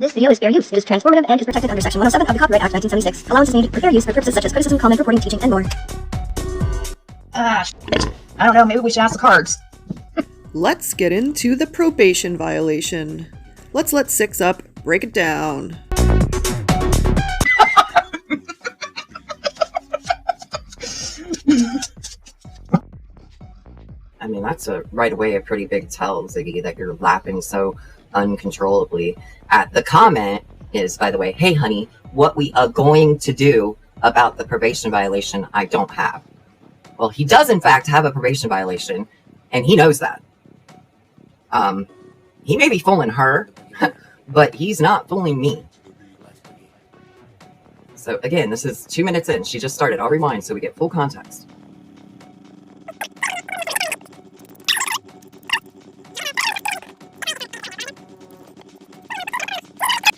This video is fair use. It is transformative and is protected under Section 107 of the Copyright Act 1976. Allowance is needed for fair use for purposes such as criticism, comment, reporting, teaching, and more. I don't know, maybe we should ask the cards. Let's get into the probation violation. Let's let 6 up break it down. I mean, that's right away a pretty big tell, Ziggy, that you're laughing so uncontrollably. The comment is, by the way, hey, honey, what we are going to do about the probation violation, I don't have. Well, he does, in fact, have a probation violation, and he knows that. He may be fooling her, but he's not fooling me. So, again, this is 2 minutes in. She just started. I'll rewind so we get full context.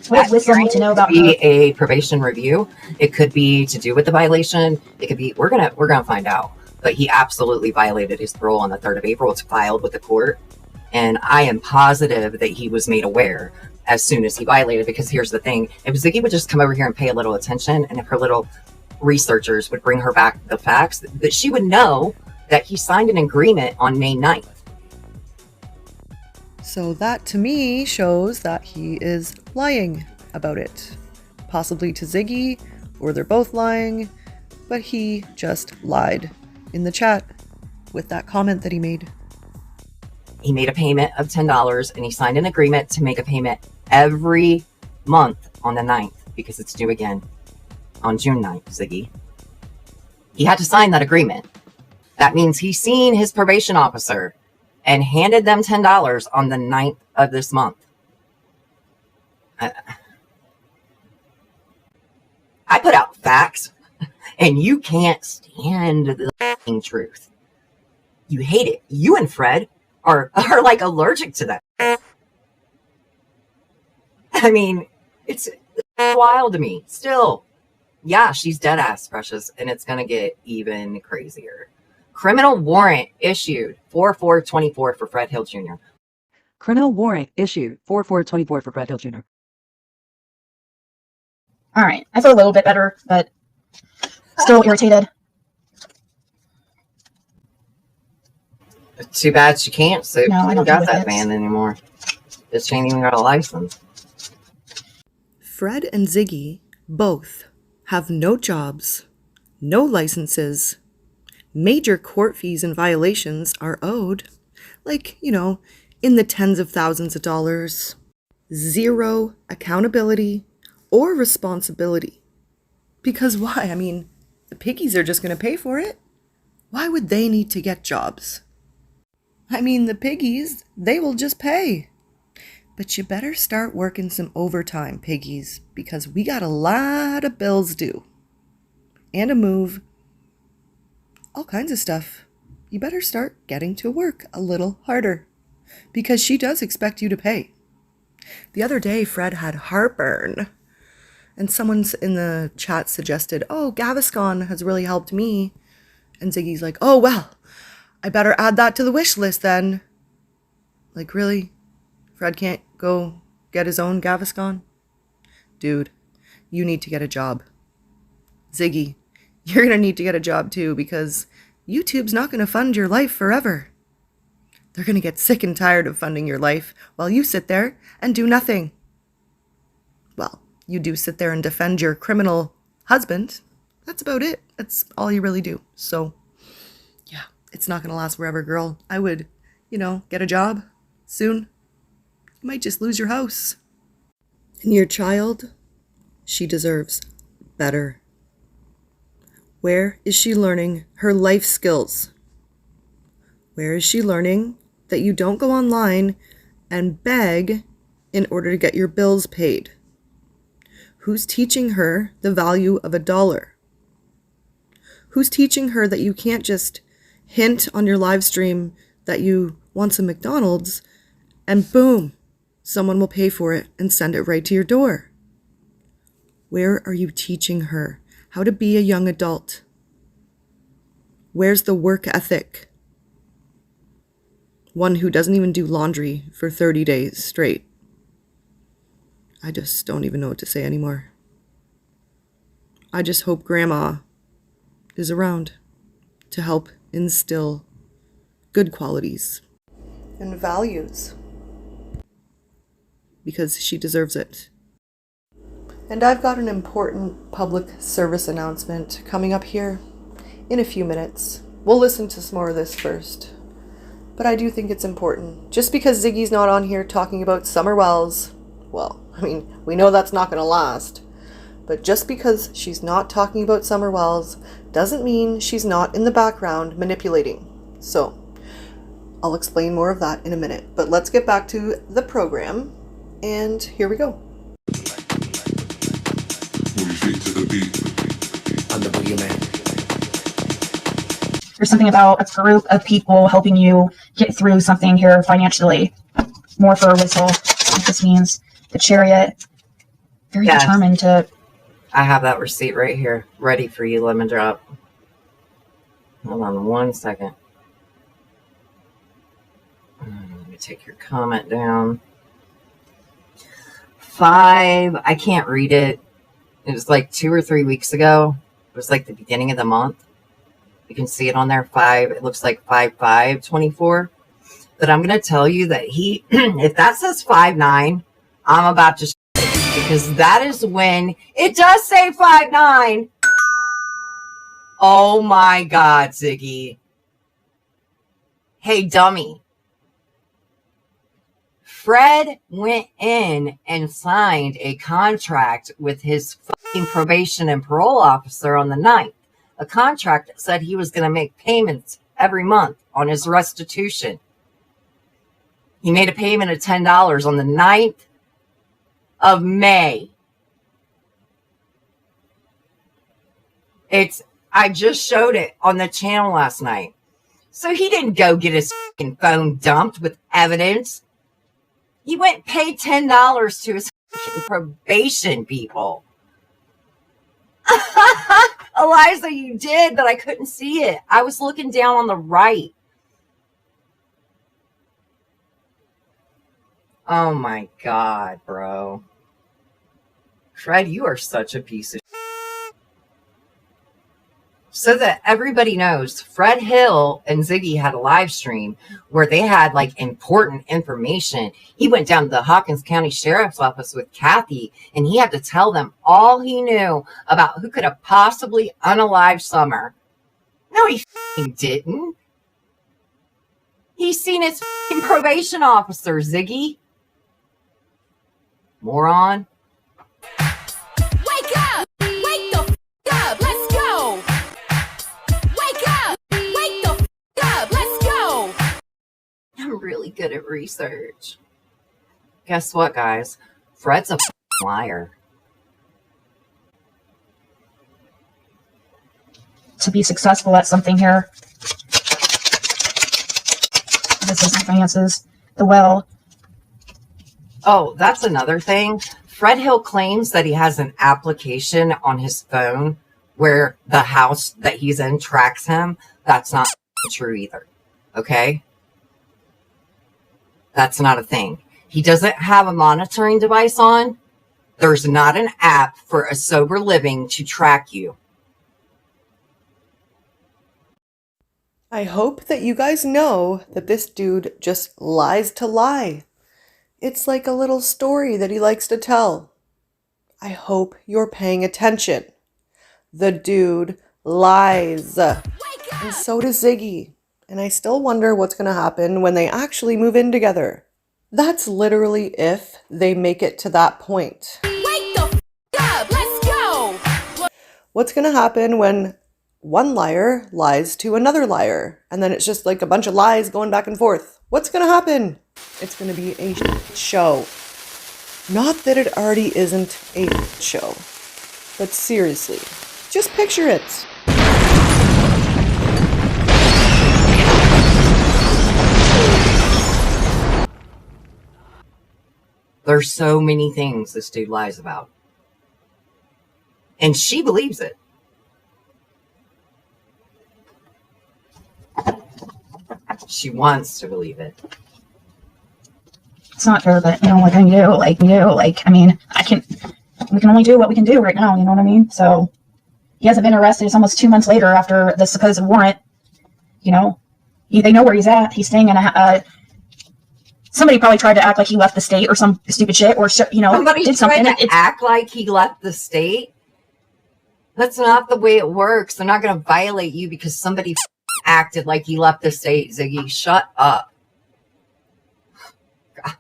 What wisdom need to know about be a probation review. It could be to do with the violation. It could be we're gonna find out. But he absolutely violated his parole on the 3rd of April. It's filed with the court, and I am positive that he was made aware as soon as he violated. Because here's the thing: if Ziggy would just come over here and pay a little attention, and if her little researchers would bring her back the facts, that she would know that he signed an agreement on May 9th. So that to me shows that he is lying about it. Possibly to Ziggy, or they're both lying, but he just lied in the chat with that comment that he made. He made a payment of $10 and he signed an agreement to make a payment every month on the 9th because it's due again on June 9th, Ziggy. He had to sign that agreement. That means he's seen his probation officer and handed them $10 on the 9th of this month. I put out facts, and you can't stand the truth. You hate it. You and Fred are like allergic to that. I mean, it's wild to me. Still, yeah, she's dead ass, Precious, and it's gonna get even crazier. Criminal warrant issued 4/4/24 for Fred Hill Jr. Criminal warrant issued 4/4/24 for Fred Hill Jr. All right, I feel a little bit better, but still irritated. Too bad she can't sue. No, I don't got do that it. van anymore. This ain't even got a license. Fred and Ziggy both have no jobs, no licenses. Major court fees and violations are owed, like, in the tens of thousands of dollars. Zero accountability or responsibility. Because why? I mean, the piggies are just going to pay for it. Why would they need to get jobs? I mean, the piggies, they will just pay. But you better start working some overtime, piggies, because we got a lot of bills due. And a move. All kinds of stuff. You better start getting to work a little harder, because she does expect you to pay. The other day, Fred had heartburn, and someone in the chat suggested, oh, Gaviscon has really helped me. And Ziggy's like, oh, well, I better add that to the wish list then. Like, really? Fred can't go get his own Gaviscon? Dude, you need to get a job. Ziggy, you're going to need to get a job too, because YouTube's not going to fund your life forever. They're going to get sick and tired of funding your life while you sit there and do nothing. Well, you do sit there and defend your criminal husband. That's about it. That's all you really do. So, yeah, it's not going to last forever, girl. I would, get a job soon. You might just lose your house. And your child, she deserves better. Where is she learning her life skills? Where is she learning that you don't go online and beg in order to get your bills paid? Who's teaching her the value of $1? Who's teaching her that you can't just hint on your live stream that you want some McDonald's and boom, someone will pay for it and send it right to your door? Where are you teaching her how to be a young adult? Where's the work ethic? One who doesn't even do laundry for 30 days straight. I just don't even know what to say anymore. I just hope Grandma is around to help instill good qualities and values, because she deserves it. And I've got an important public service announcement coming up here in a few minutes. We'll listen to some more of this first. But I do think it's important. Just because Ziggy's not on here talking about summer wells, well, I mean, we know that's not going to last. But just because she's not talking about summer wells doesn't mean she's not in the background manipulating. So, I'll explain more of that in a minute. But let's get back to the program. And here we go. Move your feet to the beat. I'm the boogeyman. There's something about a group of people helping you get through something here financially. More for a whistle. This means the chariot. Very Yes. determined to. I have that receipt right here, ready for you, Lemon Drop. Hold on 1 second. Let me take your comment down. 5, I can't read it. It was like 2 or 3 weeks ago. It was like the beginning of the month. You can see it on there, 5. It looks like 5/5/24. But I'm going to tell you that he, if that says 5/9, I'm about to, because that is when it does say 5/9. Oh my God, Ziggy. Hey, dummy. Fred went in and signed a contract with his fucking probation and parole officer on the 9th. A contract that said he was going to make payments every month on his restitution. He made a payment of $10 on the 9th of May. I just showed it on the channel last night. So he didn't go get his fucking phone dumped with evidence. He went and paid $10 to his fucking probation people. Eliza, you did, but I couldn't see it. I was looking down on the right. Oh my God, bro. Fred, you are such a piece of shit. So that everybody knows, Fred Hill and Ziggy had a live stream where they had like important information. He went down to the Hawkins County Sheriff's Office with Kathy, and he had to tell them all he knew about who could have possibly unalived Summer. No, he didn't. He's seen his probation officer, Ziggy. Moron. Wake up! Wake the up! Let's go! Wake up! Wake the up! Let's go! I'm really good at research. Guess what, guys? Fred's a liar. To be successful at something here. This is the finances. The well. Oh, that's another thing. Fred Hill claims that he has an application on his phone where the house that he's in tracks him. That's not true either. Okay? That's not a thing. He doesn't have a monitoring device on. There's not an app for a sober living to track you. I hope that you guys know that this dude just lies to lie. It's like a little story that he likes to tell. I hope you're paying attention. The dude lies. And so does Ziggy. And I still wonder what's going to happen when they actually move in together. That's literally if they make it to that point. Wake the up! Let's go! What's going to happen when one liar lies to another liar, and then it's just like a bunch of lies going back and forth? What's going to happen? It's going to be a show. Not that it already isn't a show, but seriously, just picture it. There's so many things this dude lies about. And she believes it. She wants to believe it. It's not fair, but what can you do? I mean, we can only do what we can do right now, you know what I mean? So he hasn't been arrested. It's almost 2 months later after the supposed warrant. They know where he's at. He's staying in somebody probably tried to act like he left the state or some stupid shit, or somebody did something. tried to act like he left the state. That's not the way it works. They're not going to violate you because somebody acted like he left the state. Ziggy, shut up. God.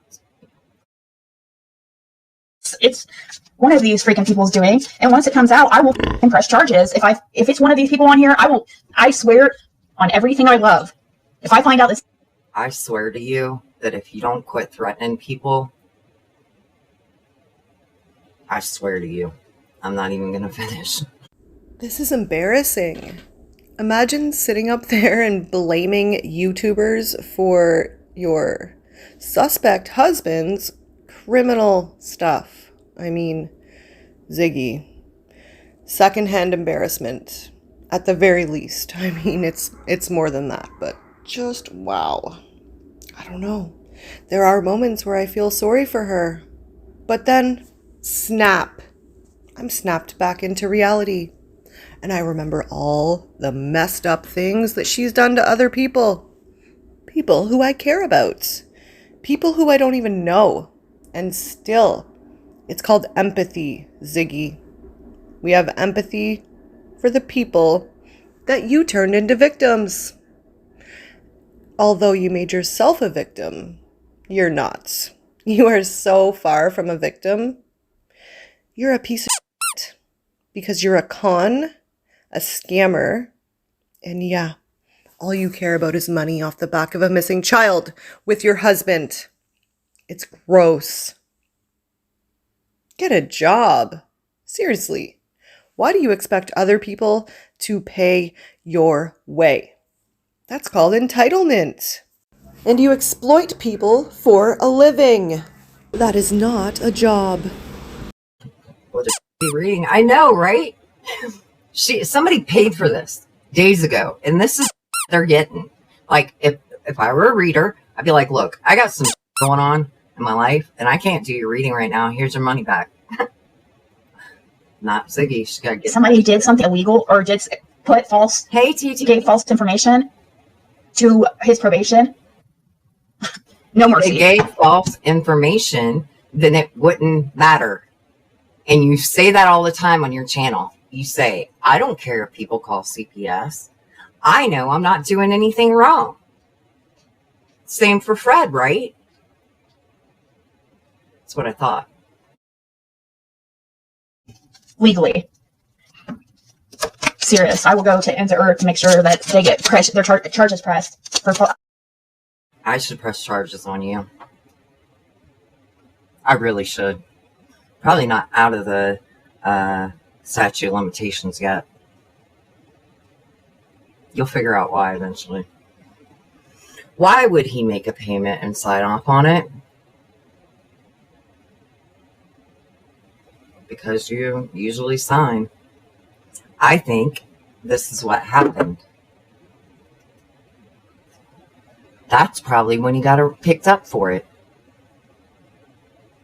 It's one of these freaking people's doing, and once it comes out, I will press charges. If it's one of these people on here, I swear on everything I love. If I find out this, I swear to you that if you don't quit threatening people, I swear to you, I'm not even going to finish. This is embarrassing. Imagine sitting up there and blaming YouTubers for your suspect husband's criminal stuff. I mean, Ziggy, secondhand embarrassment at the very least. I mean, it's more than that, but just wow. I don't know. There are moments where I feel sorry for her, but then snap. I'm snapped back into reality. And I remember all the messed up things that she's done to other people. People who I care about. People who I don't even know. And still, it's called empathy, Ziggy. We have empathy for the people that you turned into victims. Although you made yourself a victim, you're not. You are so far from a victim. You're a piece of shit because you're a con, a scammer, and yeah, all you care about is money off the back of a missing child with your husband. It's gross. Get a job. Seriously. Why do you expect other people to pay your way? That's called entitlement. And you exploit people for a living. That is not a job. What is she reading? I know, right? Somebody paid for this days ago, and this is what they're getting. Like, if I were a reader, I'd be like, look, I got some going on in my life, and I can't do your reading right now. Here's your money back. Not Ziggy. She's got to get somebody did something illegal or did put false, gave false information to his probation. No mercy. If they gave false information, then it wouldn't matter. And you say that all the time on your channel. You say, I don't care if people call CPS. I know I'm not doing anything wrong. Same for Fred, right? That's what I thought. Legally. Serious. I will go to Ends of Earth to make sure that they get their charges pressed. I should press charges on you. I really should. Probably not out of the statute of limitations yet. You'll figure out why eventually. Why would he make a payment and sign off on it? Because you usually sign. I think this is what happened. That's probably when he got picked up for it.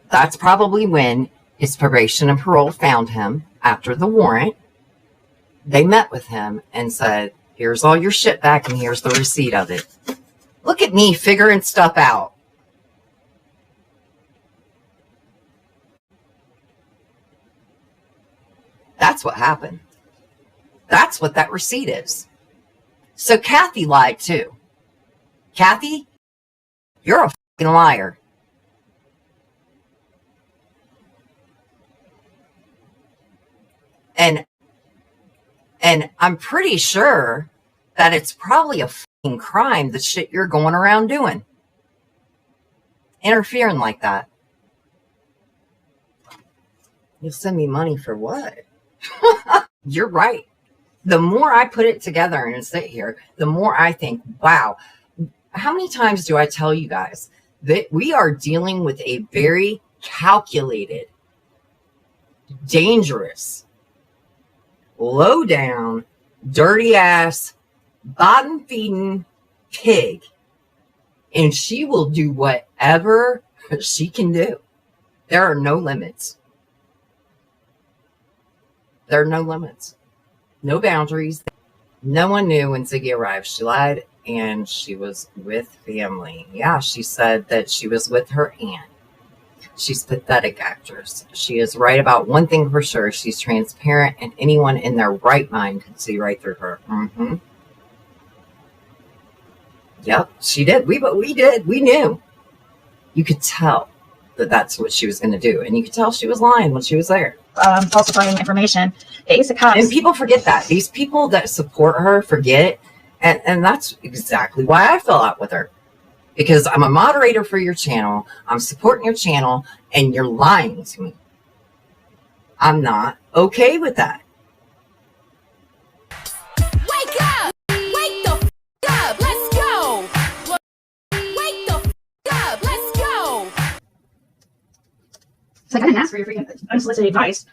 That's probably when his probation and parole found him after the warrant. They met with him and said, here's all your shit back and here's the receipt of it. Look at me figuring stuff out. That's what happened. That's what that receipt is. So Kathy lied too. Kathy, you're a fucking liar. And I'm pretty sure that it's probably a fucking crime, the shit you're going around doing. Interfering like that. You'll send me money for what? You're right. The more I put it together and sit here, the more I think, wow, how many times do I tell you guys that we are dealing with a very calculated, dangerous, low down, dirty ass, bottom feeding pig. And she will do whatever she can do. There are no limits. There are no limits. No boundaries. No one knew when Ziggy arrived. She lied, and she was with family. Yeah, she said that she was with her aunt. She's a pathetic actress. She is right about one thing for sure. She's transparent, and anyone in their right mind can see right through her. Yep, she did. We did. We knew. You could tell that that's what she was going to do, and you could tell she was lying when she was there. Falsifying information. Basic cops. And people forget that. These people that support her forget, and that's exactly why I fell out with her. Because I'm a moderator for your channel, I'm supporting your channel, and you're lying to me. I'm not okay with that. Wake up! Wake the up! Let's go! Wake the up! Let's go! It's like, I didn't ask for your freaking unsolicited advice.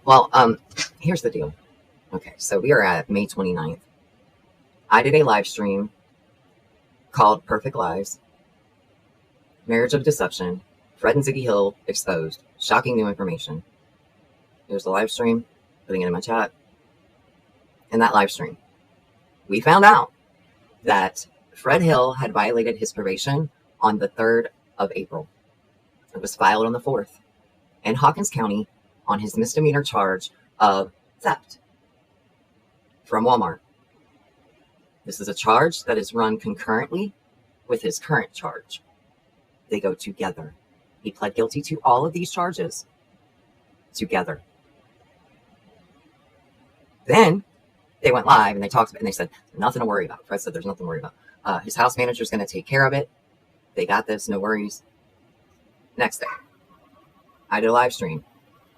Well, here's the deal. Okay, so we are at May 29th. I did a live stream called Perfect Lives, Marriage of Deception, Fred and Ziggy Hill exposed, shocking new information. Here's the live stream, putting it in my chat. In that live stream, we found out that Fred Hill had violated his probation on the 3rd of April. It was filed on the 4th in Hawkins County on his misdemeanor charge of theft from Walmart. This is a charge that is run concurrently with his current charge. They go together. He pled guilty to all of these charges together. Then they went live and they talked about it and they said, nothing to worry about. Fred said, there's nothing to worry about. His house manager is going to take care of it. They got this, no worries. Next day, I did a live stream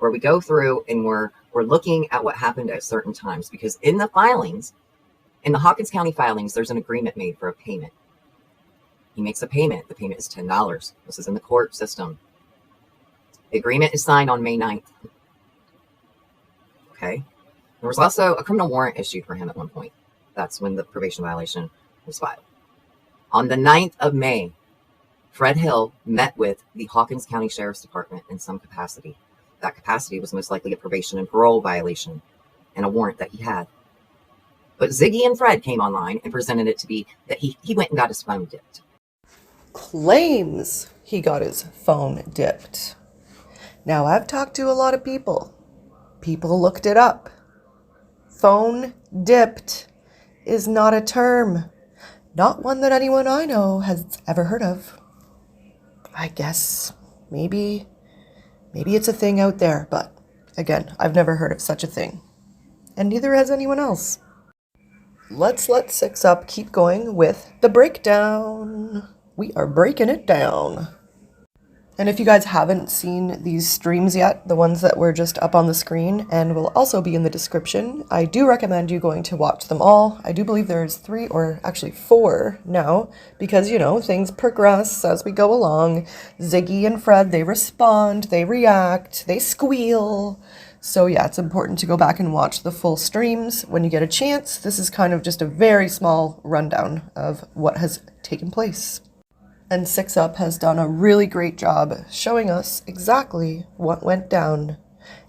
where we go through and we're looking at what happened at certain times, because in the filings, in the Hawkins County filings, there's an agreement made for a payment. He makes a payment. The payment is $10. This is in the court system. The agreement is signed on May 9th. Okay. There was also a criminal warrant issued for him at one point. That's when the probation violation was filed. On the 9th of May, Fred Hill met with the Hawkins County Sheriff's Department in some capacity. That capacity was most likely a probation and parole violation and a warrant that he had. But Ziggy and Fred came online and presented it to be that he went and got his phone dipped. Claims he got his phone dipped. Now, I've talked to a lot of people. People looked it up. Phone dipped is not a term. Not one that anyone I know has ever heard of. I guess maybe it's a thing out there, but again, I've never heard of such a thing. And neither has anyone else. Let's let 6UP keep going with the breakdown. We are breaking it down. And if you guys haven't seen these streams yet, the ones that were just up on the screen and will also be in the description, I do recommend you going to watch them all. I do believe there's 3 or actually 4 now, because, you know, things progress as we go along. Ziggy and Fred, they respond, they react, they squeal. So yeah, it's important to go back and watch the full streams when you get a chance. This is kind of just a very small rundown of what has taken place. And 6UP has done a really great job showing us exactly what went down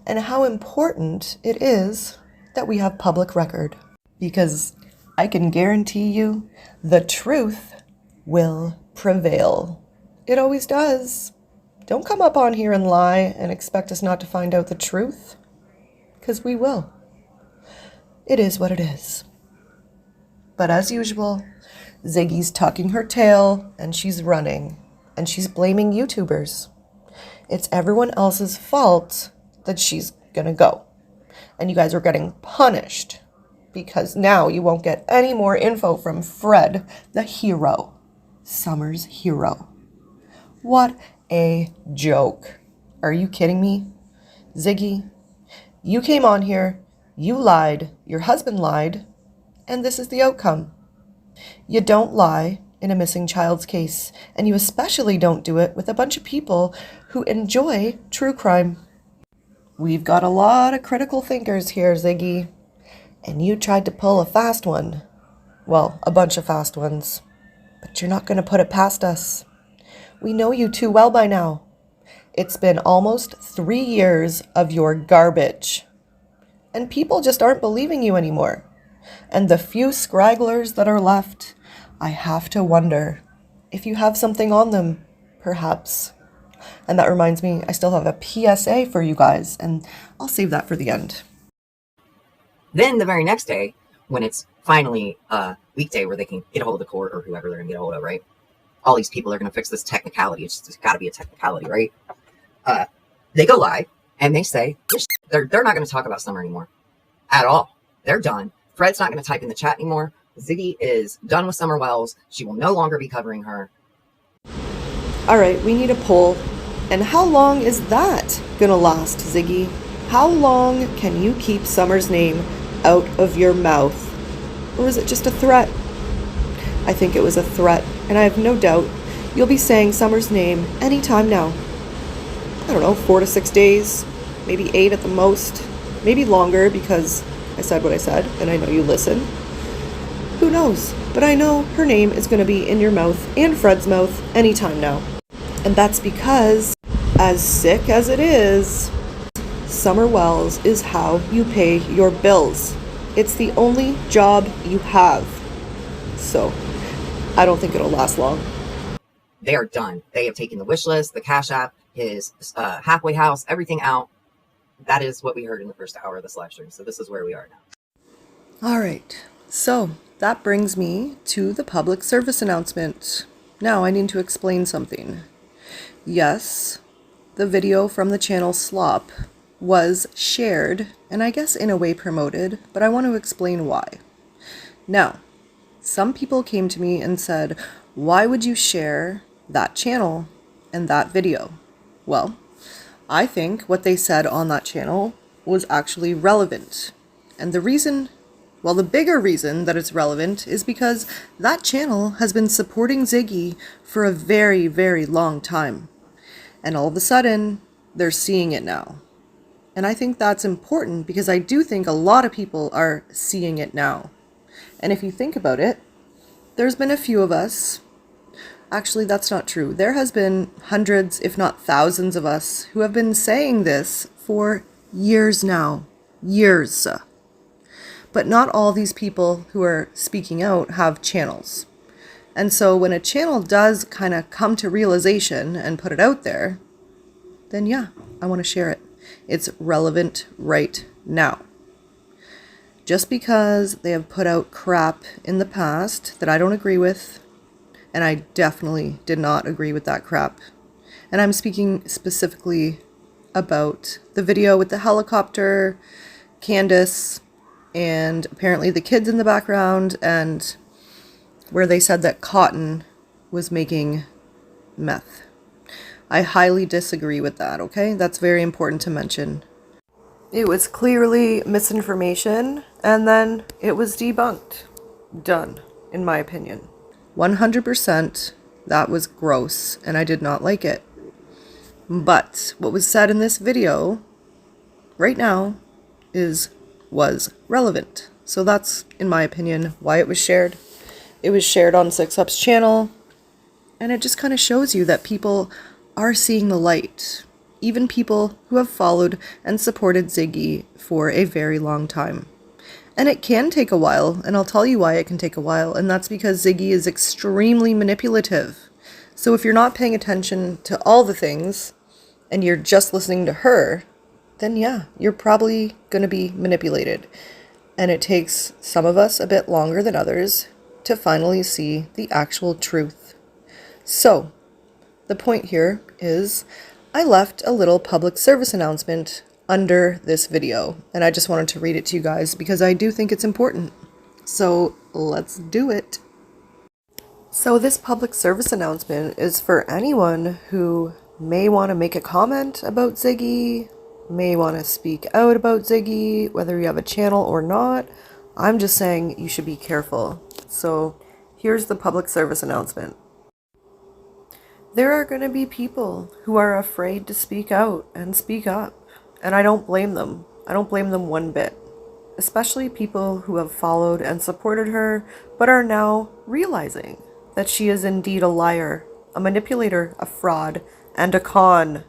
and how important it is that we have public record. Because I can guarantee you the truth will prevail. It always does. Don't come up on here and lie and expect us not to find out the truth, because we will. It is what it is. But as usual, Ziggy's tucking her tail, and she's running, and she's blaming YouTubers. It's everyone else's fault that she's gonna go. And you guys are getting punished, because now you won't get any more info from Fred, the hero. Summer's hero. What a joke. Are you kidding me? Ziggy, you came on here, you lied, your husband lied, and this is the outcome. You don't lie in a missing child's case, and you especially don't do it with a bunch of people who enjoy true crime. We've got a lot of critical thinkers here, Ziggy, and you tried to pull a fast one. Well, a bunch of fast ones, but you're not going to put it past us. We know you too well by now. It's been almost 3 years of your garbage. And people just aren't believing you anymore. And the few scragglers that are left, I have to wonder if you have something on them, perhaps. And that reminds me, I still have a PSA for you guys, and I'll save that for the end. Then the very next day, when it's finally a weekday where they can get a hold of the court or whoever they're going to get a hold of, right? All these people are going to fix this technicality. It's got to be a technicality, right? They go live and they say they're not going to talk about Summer anymore at all. They're done. Fred's not going to type in the chat anymore. Ziggy is done with Summer Wells. She will no longer be covering her. All right, we need a poll. And how long is that gonna last, Ziggy? How long can you keep Summer's name out of your mouth? Or is it just a threat? I think it was a threat, and I have no doubt you'll be saying Summer's name anytime now. I don't know, 4 to 6 days, maybe 8 at the most, maybe longer because I said what I said, and I know you listen. Who knows? But I know her name is going to be in your mouth and Fred's mouth anytime now. And that's because, as sick as it is, Summer Wells is how you pay your bills. It's the only job you have. So, I don't think it'll last long. They are done. They have taken the wish list, the Cash App, his halfway house, everything out. That is what we heard in the first hour of this live stream. So this is where we are now. All right. So that brings me to the public service announcement. Now I need to explain something. Yes, the video from the channel S.L.O.P was shared and I guess in a way promoted, but I want to explain why. Now, some people came to me and said, why would you share that channel and that video? Well, I think what they said on that channel was actually relevant. And the reason, well, the bigger reason that it's relevant is because that channel has been supporting Ziggy for a very, very long time. And all of a sudden, they're seeing it now. And I think that's important because I do think a lot of people are seeing it now. And if you think about it, there's been a few of us. Actually, that's not true. There has been hundreds, if not thousands of us who have been saying this for years now. Years. But not all these people who are speaking out have channels. And so when a channel does kind of come to realization and put it out there, then yeah, I want to share it. It's relevant right now. Just because they have put out crap in the past that I don't agree with, and I definitely did not agree with that crap. And I'm speaking specifically about the video with the helicopter, Candace, and apparently the kids in the background, and where they said that Cotton was making meth. I highly disagree with that, okay? That's very important to mention. It was clearly misinformation, and then it was debunked. Done, in my opinion. 100% that was gross, and I did not like it. But what was said in this video right now was relevant. So that's, in my opinion, why it was shared. It was shared on 6UP's channel, and it just kind of shows you that people are seeing the light. Even people who have followed and supported Ziggy for a very long time. And it can take a while, and I'll tell you why it can take a while, and that's because Ziggy is extremely manipulative. So if you're not paying attention to all the things, and you're just listening to her, then yeah, you're probably going to be manipulated. And it takes some of us a bit longer than others to finally see the actual truth. So, the point here is, I left a little public service announcement under this video, and I just wanted to read it to you guys because I do think it's important. So let's do it. So this public service announcement is for anyone who may want to make a comment about Ziggy, may want to speak out about Ziggy, whether you have a channel or not. I'm just saying you should be careful. So here's the public service announcement. There are going to be people who are afraid to speak out and speak up. And I don't blame them. I don't blame them one bit. Especially people who have followed and supported her, but are now realizing that she is indeed a liar a manipulator, a fraud, and a con.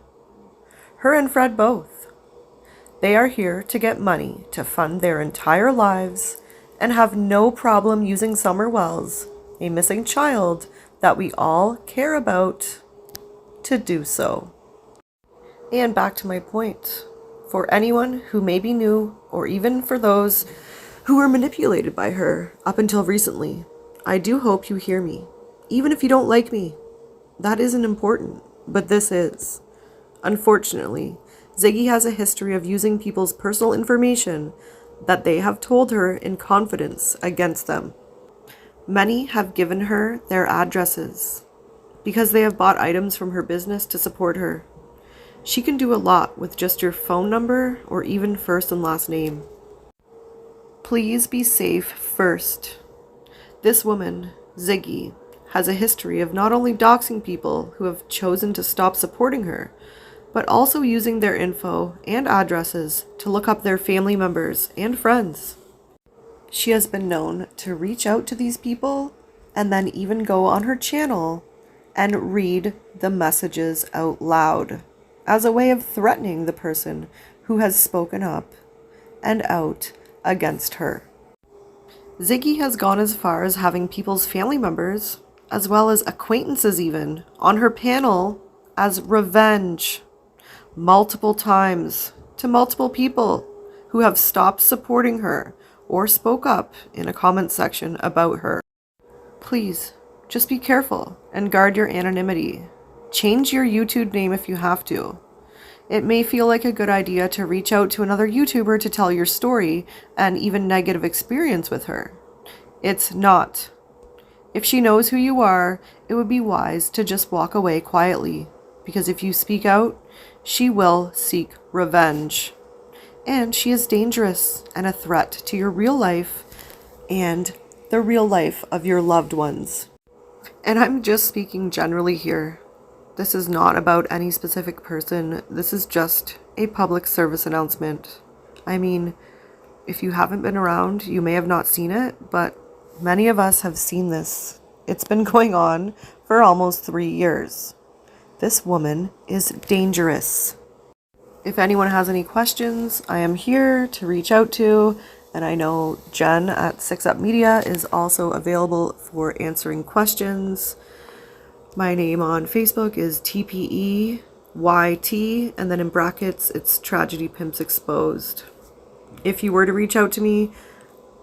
Her and Fred both. They are here to get money to fund their entire lives and have no problem using Summer Wells, a missing child that we all care about, to do so. And back to my point. For anyone who may be new, or even for those who were manipulated by her up until recently, I do hope you hear me. Even if you don't like me, that isn't important, but this is. Unfortunately, Ziggy has a history of using people's personal information that they have told her in confidence against them. Many have given her their addresses because they have bought items from her business to support her. She can do a lot with just your phone number or even first and last name. Please be safe first. This woman, Ziggy, has a history of not only doxing people who have chosen to stop supporting her, but also using their info and addresses to look up their family members and friends. She has been known to reach out to these people and then even go on her channel and read the messages out loud as a way of threatening the person who has spoken up and out against her. Ziggy has gone as far as having people's family members, as well as acquaintances even, on her panel as revenge multiple times to multiple people who have stopped supporting her or spoke up in a comment section about her. Please, just be careful and guard your anonymity. Change your YouTube name if you have to. It may feel like a good idea to reach out to another YouTuber to tell your story and even negative experience with her. It's not. If she knows who you are, it would be wise to just walk away quietly, because if you speak out, she will seek revenge. And she is dangerous and a threat to your real life and the real life of your loved ones. And I'm just speaking generally here. This is not about any specific person. This is just a public service announcement. I mean, if you haven't been around, you may have not seen it, but many of us have seen this. It's been going on for almost 3 years. This woman is dangerous. If anyone has any questions, I am here to reach out to, and I know Jen at 6up Media is also available for answering questions. My name on Facebook is TPEYT, and then in brackets, it's Tragedy Pimps Exposed. If you were to reach out to me,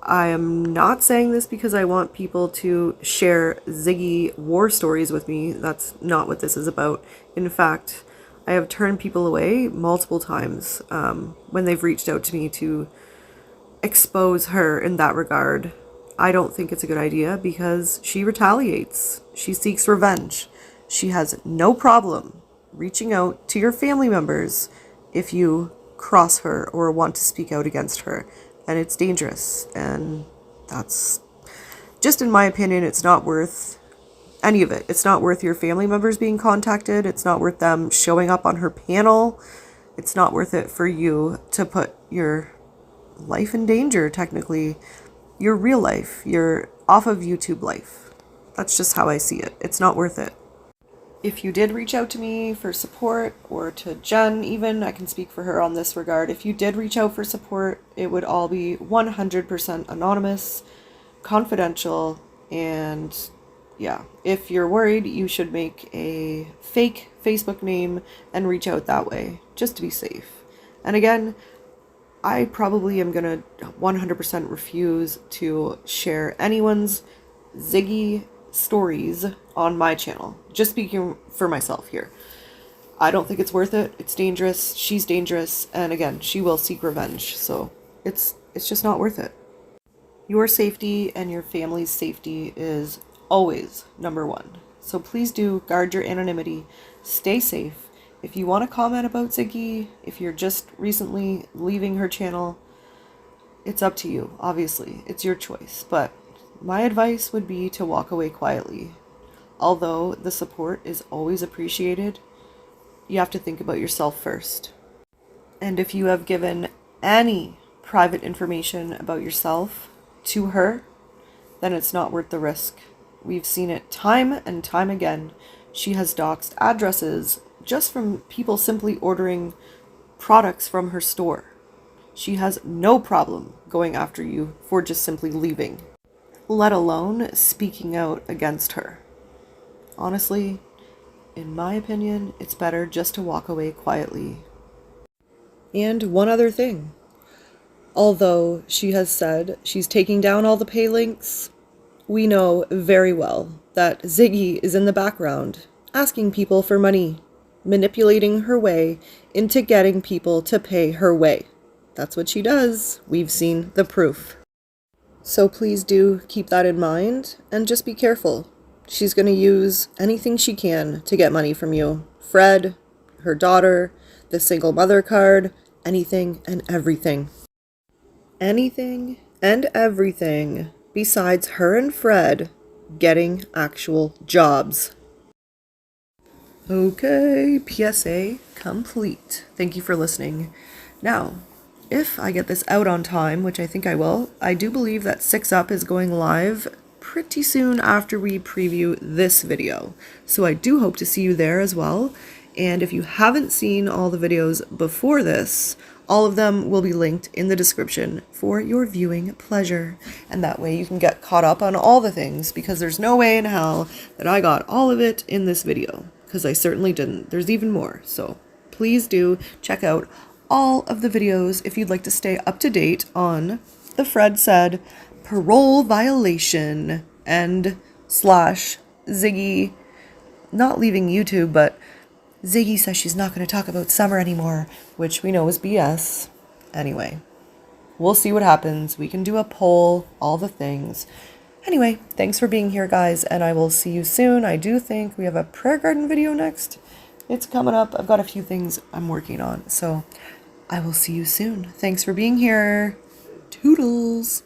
I am not saying this because I want people to share Ziggy war stories with me. That's not what this is about. In fact, I have turned people away multiple times when they've reached out to me to expose her in that regard. I don't think it's a good idea because she retaliates. She seeks revenge. She has no problem reaching out to your family members if you cross her or want to speak out against her. And it's dangerous. And that's just, in my opinion, it's not worth any of it. It's not worth your family members being contacted. It's not worth them showing up on her panel. It's not worth it for you to put your life in danger, technically. Your real life, your off of YouTube life. That's just how I see it. It's not worth it. If you did reach out to me for support, or to Jen even, I can speak for her on this regard. If you did reach out for support, it would all be 100% anonymous, confidential, and yeah, if you're worried, you should make a fake Facebook name and reach out that way, just to be safe. And again, I probably am going to 100% refuse to share anyone's Ziggy stories on my channel. Just speaking for myself here. I don't think it's worth it. It's dangerous. She's dangerous. And again, she will seek revenge. So it's just not worth it. Your safety and your family's safety is always number one. So please do guard your anonymity. Stay safe. If you want to comment about Ziggy, if you're just recently leaving her channel, it's up to you, obviously. It's your choice. But my advice would be to walk away quietly. Although the support is always appreciated, you have to think about yourself first. And if you have given any private information about yourself to her, then it's not worth the risk. We've seen it time and time again. She has doxed addresses just from people simply ordering products from her store. She has no problem going after you for just simply leaving, let alone speaking out against her. Honestly, in my opinion, it's better just to walk away quietly. And one other thing. Although she has said she's taking down all the pay links, we know very well that Ziggy is in the background asking people for money, manipulating her way into getting people to pay her way. That's what she does. We've seen the proof. So please do keep that in mind and just be careful. She's going to use anything she can to get money from you. Fred, her daughter, the single mother card, anything and everything. Anything and everything besides her and Fred getting actual jobs. Okay, PSA complete. Thank you for listening. Now, if I get this out on time, which I think I will, I do believe that 6-Up is going live pretty soon after we preview this video. So I do hope to see you there as well. And if you haven't seen all the videos before this, all of them will be linked in the description for your viewing pleasure. And that way you can get caught up on all the things, because there's no way in hell that I got all of it in this video, because I certainly didn't. There's even more. So please do check out all of the videos if you'd like to stay up to date on the Fredsaid parole violation and / Ziggy not leaving YouTube, but Ziggy says she's not going to talk about summer anymore, which we know is BS. Anyway, we'll see what happens. We can do a poll, all the things. Anyway, thanks for being here, guys, and I will see you soon. I do think we have a prayer garden video next. It's coming up. I've got a few things I'm working on, so I will see you soon. Thanks for being here. Toodles.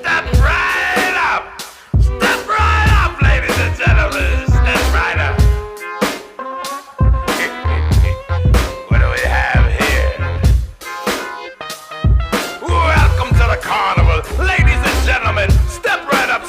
Step right up! Step right up, ladies and gentlemen! Step right up! What do we have here? Welcome to the carnival, ladies and gentlemen! Step right up,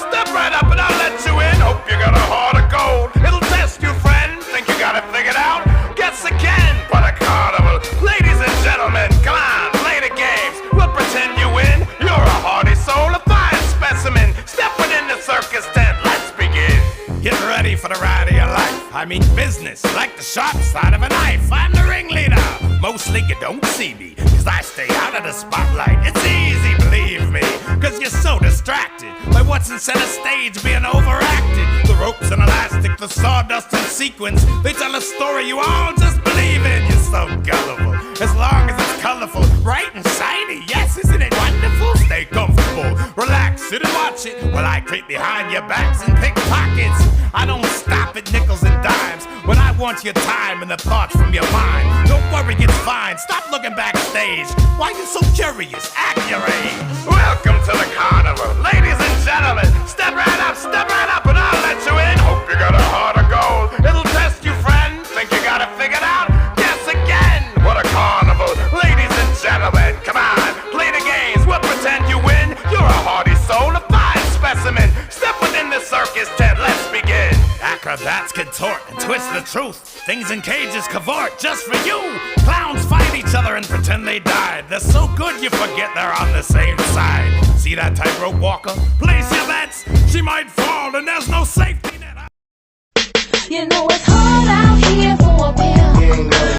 and I'll let you in. Hope you got a heart of gold. It'll test you, friend. Think you got it figured out? Guess again for the carnival. Ladies and gentlemen, come on, play the games. We'll pretend you win. You're a hardy soul, a fine specimen. Step within the circus tent. Let's begin. Get ready for the ride of your life. I mean business, like the sharp side of a knife. I'm the ringleader. Mostly you don't see me, cause I stay out of the spotlight. It's easy, believe me, cause you're so distracted by what's in center stage being overacted. The ropes and elastic, the sawdust and sequins, they tell a story you all just believe in. You're so gullible, as long as it's colorful, bright and shiny. Yes, isn't it wonderful? Stay comfortable, relax, sit and watch it while I creep behind your backs and pick pockets. I don't stop at nickels and dimes when I want your time and the thoughts from your mind. Don't worry, it's fine. Stop looking backstage. Why you so curious? Act your age. Welcome to the carnival, ladies and gentlemen. Step right up, and I'll let you in. Hope you got a heart of gold. It'll test you, friend. Think you got it figured out? Guess again. What a carnival, ladies and gentlemen. Come on, play the games. We'll pretend you win. You're a hardy soul, a fine specimen. Step within the circus tent. Let's begin. Acrobats contort and twist the truth. Things in cages cavort just for you. Clowns fight each other and pretend they died. They're so good you forget they're on the same side. See that tightrope walker? Place your bets. She might fall and there's no safety net. You know it's hard out here for a bill.